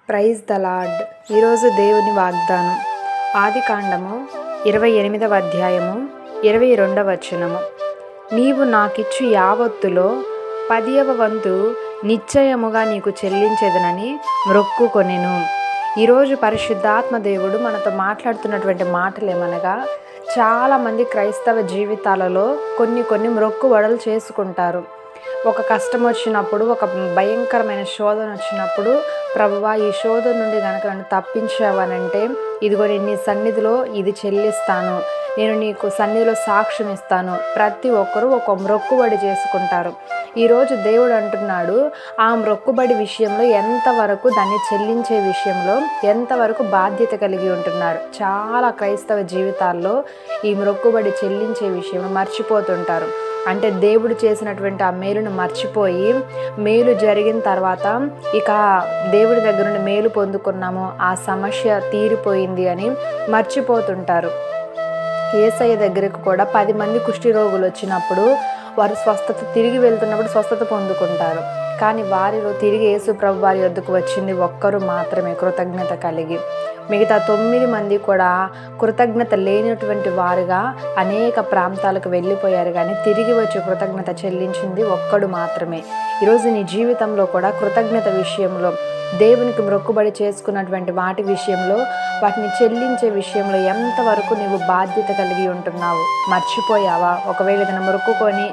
Praise the lord. ఈరోజు దేవుని వాగ్దానం ఆదికాండము 28వ అధ్యాయము 22వ వచనము. నీవు నాకిచ్చు యావత్తులో 10వ వంతు నిశ్చయముగా నీకు చెల్లించెదనని మ్రొక్కుకొనెను. ఈరోజు పరిశుద్ధాత్మ దేవుడు మనతో మాట్లాడుతున్నటువంటి మాటలు ఏమనగా, చాలామంది క్రైస్తవ జీవితాలలో కొన్ని మ్రొక్కుబడులు చేసుకుంటారు. ఒక కష్టం వచ్చినప్పుడు, ఒక భయంకరమైన శోధన వచ్చినప్పుడు, ప్రభువా ఈ శోధన నుండి కనుక నన్ను తప్పించావనంటే ఇదిగో నేను నీ సన్నిధిలో ఇది చెల్లిస్తాను, నేను నీకు సన్నిధిలో సాక్ష్యం ఇస్తాను. ప్రతి ఒక్కరూ ఒక మ్రొక్కుబడి చేసుకుంటారు. ఈరోజు దేవుడు అంటున్నాడు, ఆ మ్రొక్కుబడి విషయంలో ఎంతవరకు దాన్ని చెల్లించే విషయంలో ఎంతవరకు బాధ్యత కలిగి ఉంటున్నారు. చాలా క్రైస్తవ జీవితాల్లో ఈ మ్రొక్కుబడి చెల్లించే విషయంలో మర్చిపోతుంటారు. అంటే దేవుడు చేసినటువంటి ఆ మేలును మర్చిపోయి, మేలు జరిగిన తర్వాత ఇక దేవుడి దగ్గర నుండి మేలు పొందుకున్నాము, ఆ సమస్య తీరిపోయింది అని మర్చిపోతుంటారు. యేసయ్య దగ్గరకు కూడా 10 మంది కుష్టి రోగులు వచ్చినప్పుడు వారు స్వస్థత తిరిగి వెళ్తున్నప్పుడు స్వస్థత పొందుకుంటారు. కానీ వారిలో తిరిగి యేసు ప్రభు వారి యొద్దకు వచ్చింది ఒక్కరు మాత్రమే, కృతజ్ఞత కలిగి. మిగతా 9 మంది కూడా కృతజ్ఞత లేనటువంటి వారుగా అనేక ప్రాంతాలకు వెళ్ళిపోయారు. కానీ తిరిగి వచ్చి కృతజ్ఞత చెల్లించింది ఒక్కడు మాత్రమే. ఈరోజు నీ జీవితంలో కూడా కృతజ్ఞత విషయంలో, దేవునికి మ్రొక్కుబడి చేసుకున్నటువంటి వాటి విషయంలో, వాటిని చెల్లించే విషయంలో ఎంతవరకు నీవు బాధ్యత కలిగి ఉంటున్నావు? మర్చిపోయావా? ఒకవేళ ఏదైనా మొక్కుకొని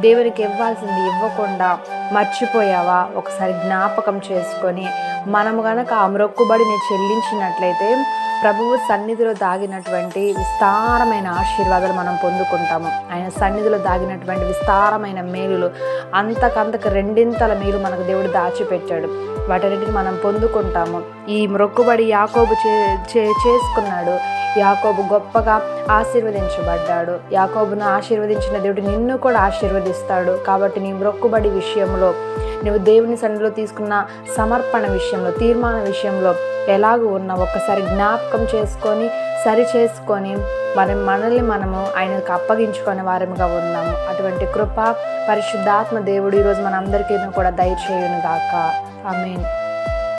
దేవునికి ఇవ్వాల్సింది ఇవ్వకుండా మర్చిపోయావా? ఒకసారి జ్ఞాపకం చేసుకొని మనము గనక ఆ మ్రొక్కుబడిని చెల్లించినట్లయితే ప్రభువు సన్నిధిలో దాగినటువంటి విస్తారమైన ఆశీర్వాదాలు మనం పొందుకుంటాము. ఆయన సన్నిధిలో దాగినటువంటి విస్తారమైన మేలులు, అంతకంతకు 2 మేలు మనకు దేవుడు దాచిపెట్టాడు. వాటన్నిటిని మనం పొందుకుంటాము. ఈ మ్రొక్కుబడి యాకోబు చేసుకున్నాడు. యాకోబు గొప్పగా ఆశీర్వదించబడ్డాడు. యాకోబును ఆశీర్వదించిన దేవుడు నిన్ను కూడా ఆశీర్వదిస్తాడు. కాబట్టి నీ మ్రొక్కుబడి విషయంలో, నువ్వు దేవుని సన్నిధిలో తీసుకున్న సమర్పణ విషయంలో, తీర్మాన విషయంలో ఎలాగూ ఉన్నావు ఒక్కసారి జ్ఞాపకం చేసుకొని, సరి చేసుకొని మనల్ని మనము ఆయనకు అప్పగించుకునే వారముగా ఉన్నాము. అటువంటి కృప పరిశుద్ధాత్మ దేవుడు ఈరోజు మనందరికీ కూడా దయచేయును గాక. ఆమేన్.